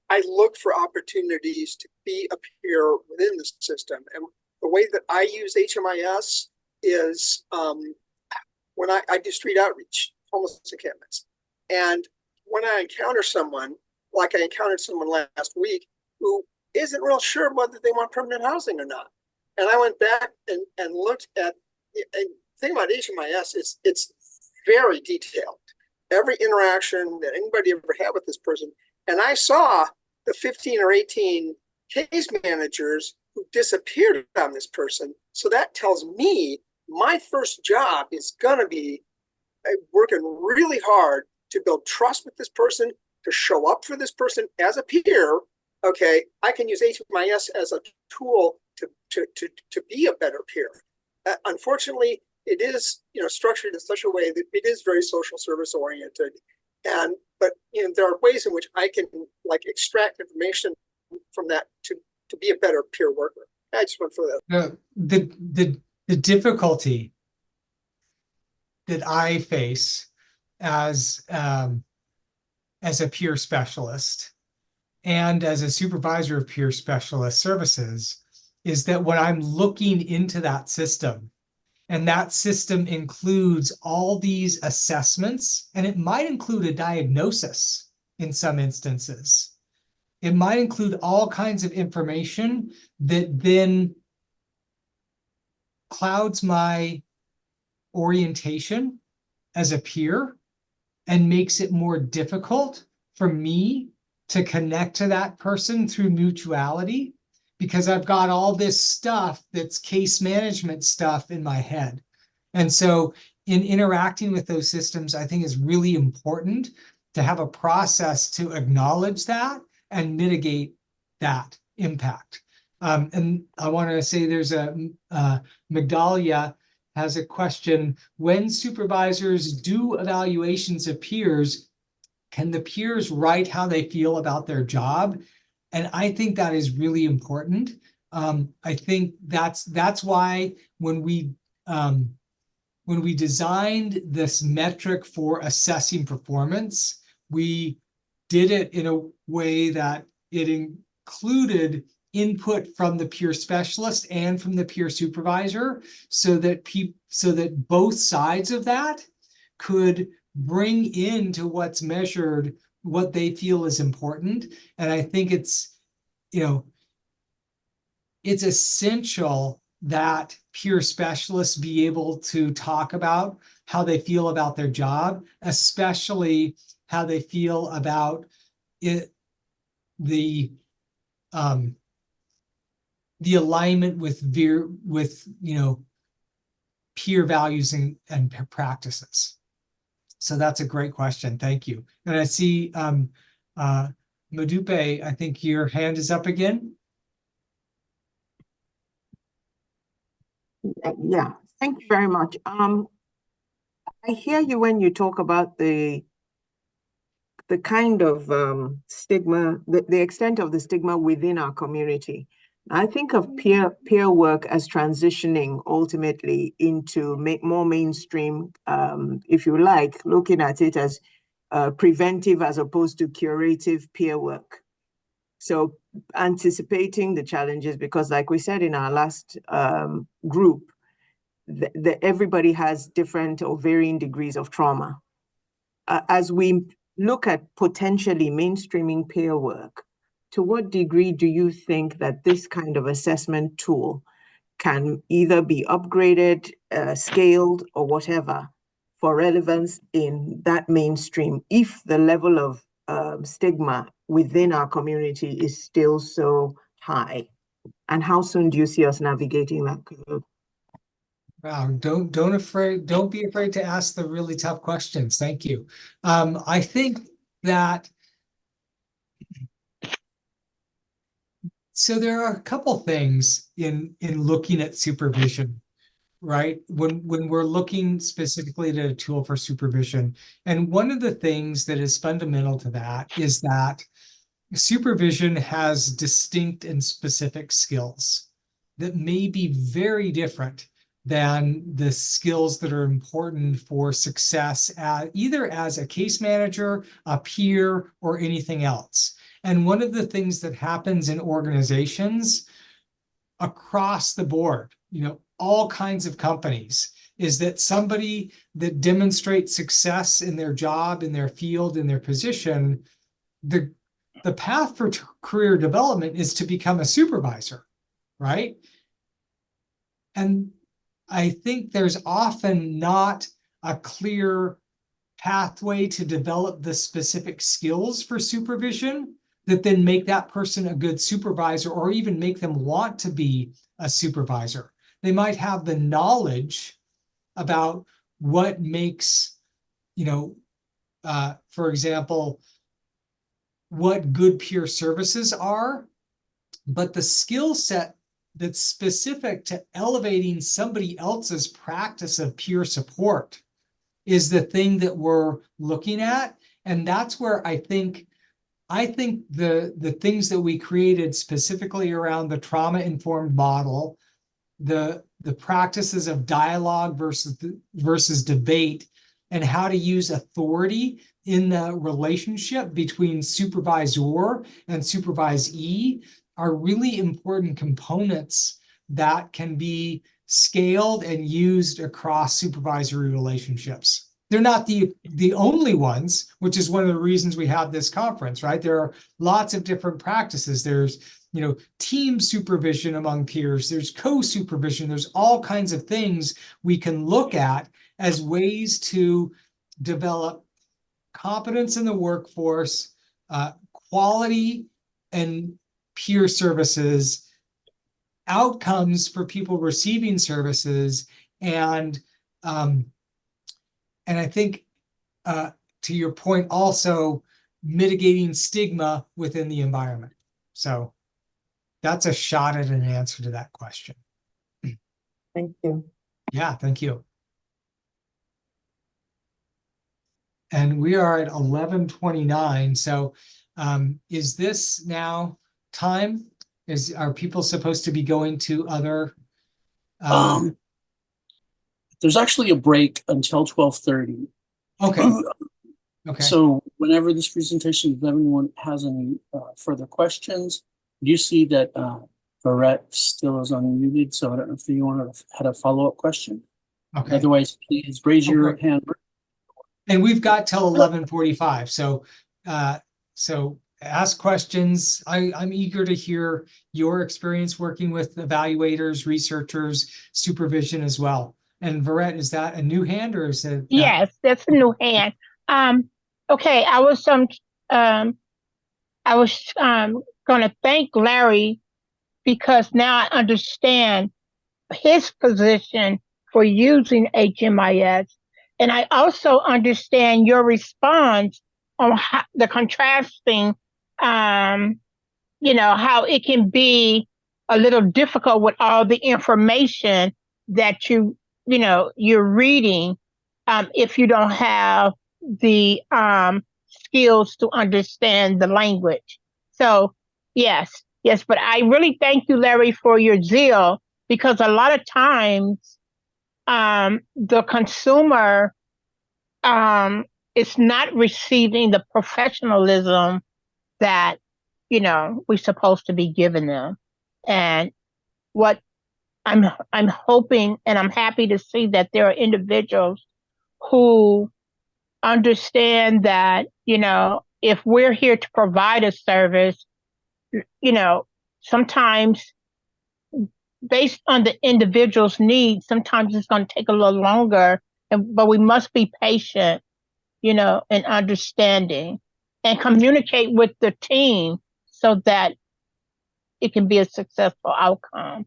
C: I look for opportunities to be a peer within the system. And the way that I use HMIS is when I do street outreach, homeless encampments. And when I encounter someone, like I encountered someone last week, who isn't real sure whether they want permanent housing or not. And I went back and looked at, and the thing about HMIS is it's very detailed. Every interaction that anybody ever had with this person. And I saw the 15 or 18 case managers who disappeared on this person. So that tells me my first job is going to be working really hard to build trust with this person, to show up for this person as a peer. Okay, I can use HMIS as a tool to be a better peer. Unfortunately, it is structured in such a way that it is very social service oriented, but there are ways in which I can extract information from that to be a better peer worker. I just went for that.
A: The difficulty that I face as a peer specialist and as a supervisor of peer specialist services is that when I'm looking into that system, and that system includes all these assessments, and it might include a diagnosis in some instances. It might include all kinds of information that then clouds my orientation as a peer and makes it more difficult for me to connect to that person through mutuality, because I've got all this stuff that's case management stuff in my head. And so in interacting with those systems, I think it's really important to have a process to acknowledge that and mitigate that impact. And I want to say there's 𝗣𝗿𝗲𝘀𝗲𝗀𝗲 has a question. When supervisors do evaluations of peers, can the peers write how they feel about their job? And I think that is really important. I think that's why when we designed this metric for assessing performance, we did it in a way that it included input from the peer specialist and from the peer supervisor, so that both sides of that could bring into what's measured what they feel is important. And I think it's essential that peer specialists be able to talk about how they feel about their job, especially how they feel about it, the alignment with peer values and practices. So that's a great question. Thank you. And I see 𝗣𝗿𝗲𝘀𝗲𝗍, I think your hand is up again.
E: Yeah, thank you very much. I hear you when you talk about the kind of stigma, the extent of the stigma within our community. I think of peer work as transitioning ultimately into more mainstream, if you like, looking at it as preventive as opposed to curative peer work. So anticipating the challenges, because like we said in our last group, everybody has different or varying degrees of trauma. As we look at potentially mainstreaming peer work, to what degree do you think that this kind of assessment tool can either be upgraded, scaled, or whatever, for relevance in that mainstream if the level of stigma within our community is still so high? And how soon do you see us navigating that curve?
A: Wow, don't be afraid to ask the really tough questions. Thank you. I think that so there are a couple things in looking at supervision, right? When we're looking specifically at a tool for supervision. And one of the things that is fundamental to that is that supervision has distinct and specific skills that may be very different than the skills that are important for success either as a case manager, a peer, or anything else. And one of the things that happens in organizations across the board, all kinds of companies, is that somebody that demonstrates success in their job, in their field, in their position, the path for career development is to become a supervisor, right? And I think there's often not a clear pathway to develop the specific skills for supervision that then make that person a good supervisor or even make them want to be a supervisor. They might have the knowledge about what makes, for example, what good peer services are, but the skill set that's specific to elevating somebody else's practice of peer support is the thing that we're looking at. And that's where I think the things that we created specifically around the trauma-informed model, the practices of dialogue versus debate, and how to use authority in the relationship between supervisor and supervisee are really important components that can be scaled and used across supervisory relationships. They're not the only ones, which is one of the reasons we have this conference, right? There are lots of different practices. There's, team supervision among peers. There's co-supervision. There's all kinds of things we can look at as ways to develop competence in the workforce, quality and peer services, outcomes for people receiving services, and I think to your point, also mitigating stigma within the environment. So that's a shot at an answer to that question.
E: Thank you.
A: Yeah, thank you. And we are at 11:29. So is this now time? Are people supposed to be going to other?
D: There's actually a break until 12:30.
A: Okay. Okay.
D: So whenever this presentation, if everyone has any further questions, you see that 𝗣𝗿𝗲𝘀𝗀𝗀𝗀𝗀 still is unmuted. So I don't know if you had a follow-up question.
A: Okay.
D: Otherwise, please raise your hand.
A: And we've got till 11:45. So so ask questions. I'm eager to hear your experience working with evaluators, researchers, supervision as well. And 𝗣𝗿𝗲𝗀, is that a new hand or is it?
F: Yes, that's a new hand. Okay, I was going to thank Larry because now I understand his position for using HMIS, and I also understand your response on how, the contrasting, how it can be a little difficult with all the information that you're reading if you don't have the skills to understand the language. So yes, but I really thank you, Larry, for your zeal, because a lot of times the consumer is not receiving the professionalism that we're supposed to be giving them. And what I'm hoping, and I'm happy to see that there are individuals who understand that, if we're here to provide a service, sometimes based on the individual's needs, sometimes it's going to take a little longer but we must be patient, and understanding, and communicate with the team so that it can be a successful outcome.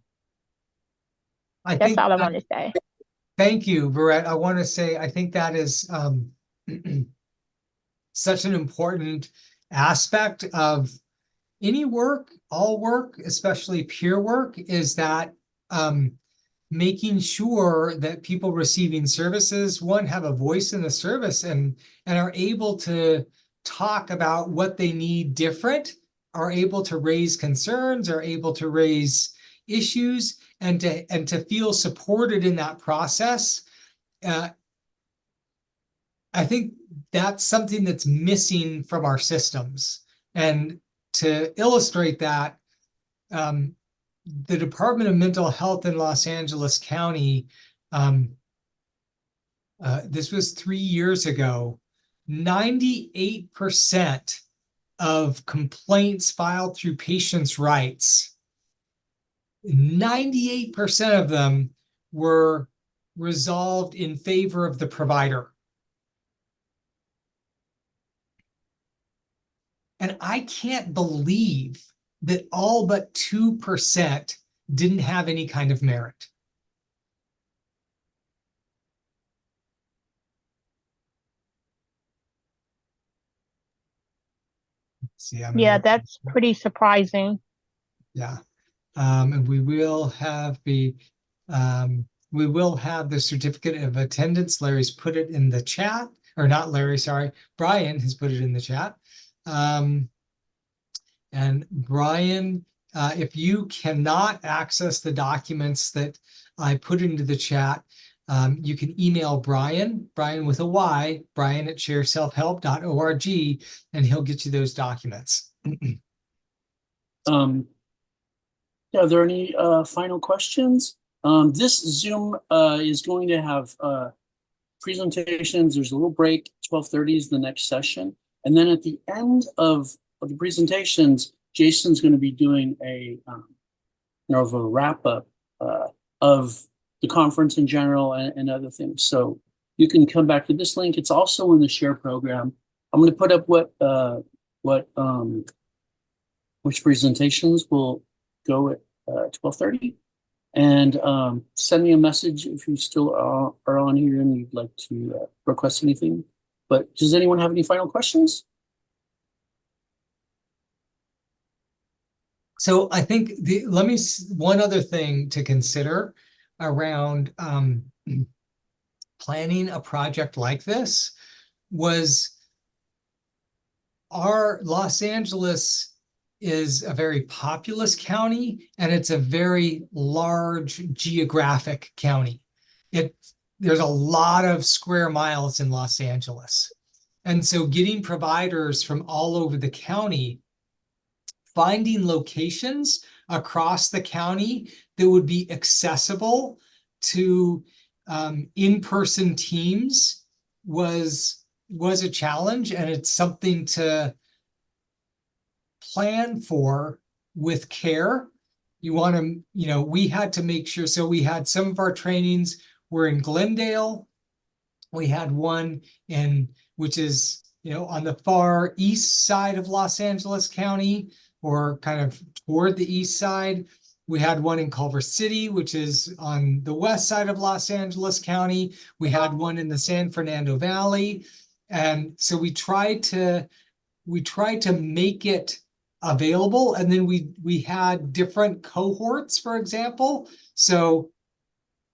F: That's all I want to say.
A: Thank you, 𝗣𝗏𝗏𝗀. I want to say, I think that is such an important aspect of any work, all work, especially peer work, is that making sure that people receiving services, one, have a voice in the service and are able to talk about what they need different, are able to raise concerns, are able to raise issues, and to feel supported in that process. I think that's something that's missing from our systems. And to illustrate that, the Department of Mental Health in Los Angeles County, this was 3 years ago, 98% of complaints filed through patients' rights, 98% of them were resolved in favor of the provider. And I can't believe that all but 2% didn't have any kind of merit. See,
F: yeah, that's pretty surprising.
A: Yeah. And we will have the certificate of attendance. Larry's put it in the chat, or not Larry, sorry. Brian has put it in the chat. And Brian, if you cannot access the documents that I put into the chat, you can email Brian with a Y, brian@shareselfhelp.org, and he'll get you those documents.
D: Are there any final questions? This Zoom is going to have presentations. There's a little break. 12:30 is the next session. And then at the end of the presentations, Jason's going to be doing a a wrap-up of the conference in general and other things. So you can come back to this link. It's also in the share program. I'm going to put up which presentations will go at 12:30, and send me a message if you still are on here and you'd like to request anything. But does anyone have any final questions?
A: So I think one other thing to consider around planning a project like this was our Los Angeles is a very populous county, and it's a very large geographic county. There's a lot of square miles in Los Angeles. And so getting providers from all over the county, finding locations across the county that would be accessible to in-person teams was a challenge, and it's something to plan for with care. You want to, we had to make sure, so we had some of our trainings were in Glendale. We had one which is, on the far east side of Los Angeles County, or kind of toward the east side. We had one in Culver City, which is on the west side of Los Angeles County. We had one in the San Fernando Valley. And so we tried to make it available. And then we had different cohorts, for example. So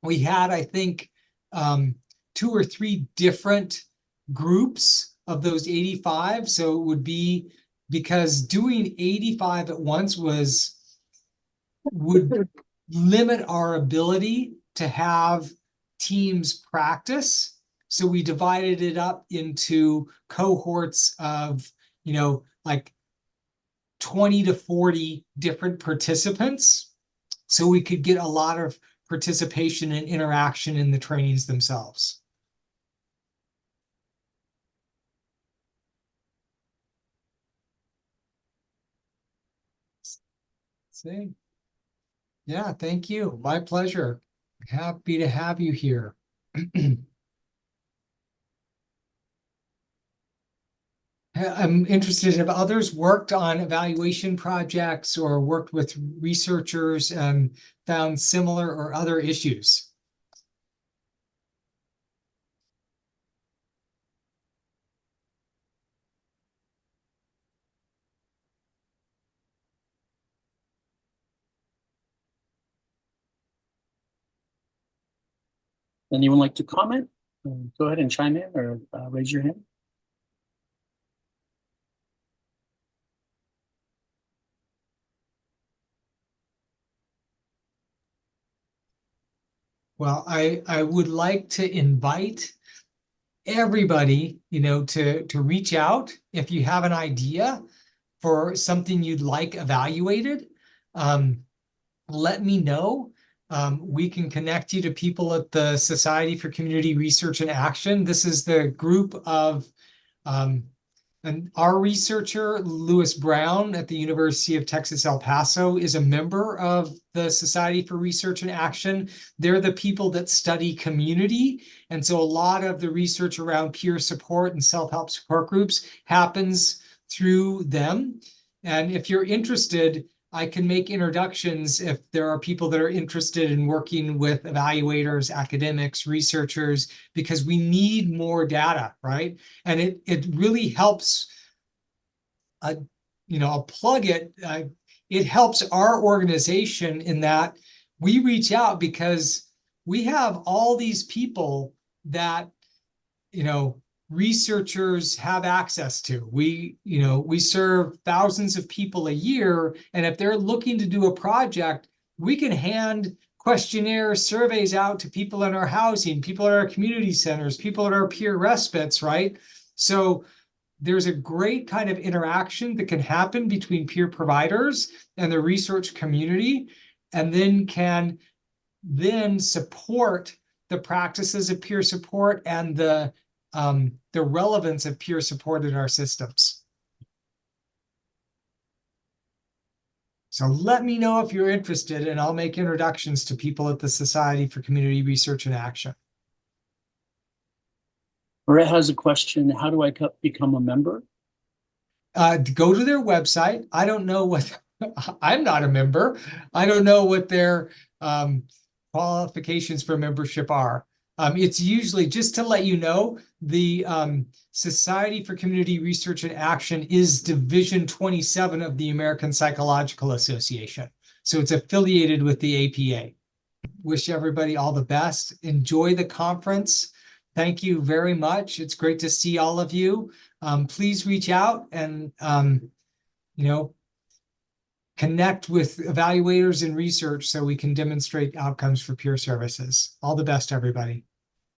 A: we had, I think, 2 or 3 different groups of those 85. So it would be, because doing 85 at once would limit our ability to have teams practice. So we divided it up into cohorts of, like 20 to 40 different participants, so we could get a lot of participation and interaction in the trainings themselves. See? Yeah, thank you. My pleasure. Happy to have you here. I'm interested if others worked on evaluation projects or worked with researchers and found similar or other issues.
D: Anyone like to comment? Go ahead and chime in or raise your hand.
A: Well, I would like to invite everybody, to reach out if you have an idea for something you'd like evaluated. Let me know. We can connect you to people at the Society for Community Research and Action. This is the group of and our researcher, Lewis Brown at the University of Texas, El Paso, is a member of the Society for Research and Action. They're the people that study community. And so a lot of the research around peer support and self-help support groups happens through them. And if you're interested, I can make introductions if there are people that are interested in working with evaluators, academics, researchers, because we need more data, right? And it really helps, I'll plug it. It helps our organization in that we reach out because we have all these people that, researchers have access to. We serve thousands of people a year, and if they're looking to do a project, we can hand questionnaires, surveys out to people in our housing, people at our community centers, people at our peer respites, right? So there's a great kind of interaction that can happen between peer providers and the research community, and then can support the practices of peer support and the relevance of peer support in our systems. So let me know if you're interested, and I'll make introductions to people at the Society for Community Research and Action.
D: Brett has a question. How do I become a member?
A: Go to their website. I don't know what, I'm not a member. I don't know what their qualifications for membership are. It's usually, just to let you know, the Society for Community Research and Action is Division 27 of the American Psychological Association. So it's affiliated with the APA. Wish everybody all the best. Enjoy the conference. Thank you very much. It's great to see all of you. Please reach out and, connect with evaluators and research so we can demonstrate outcomes for peer services. All the best, everybody.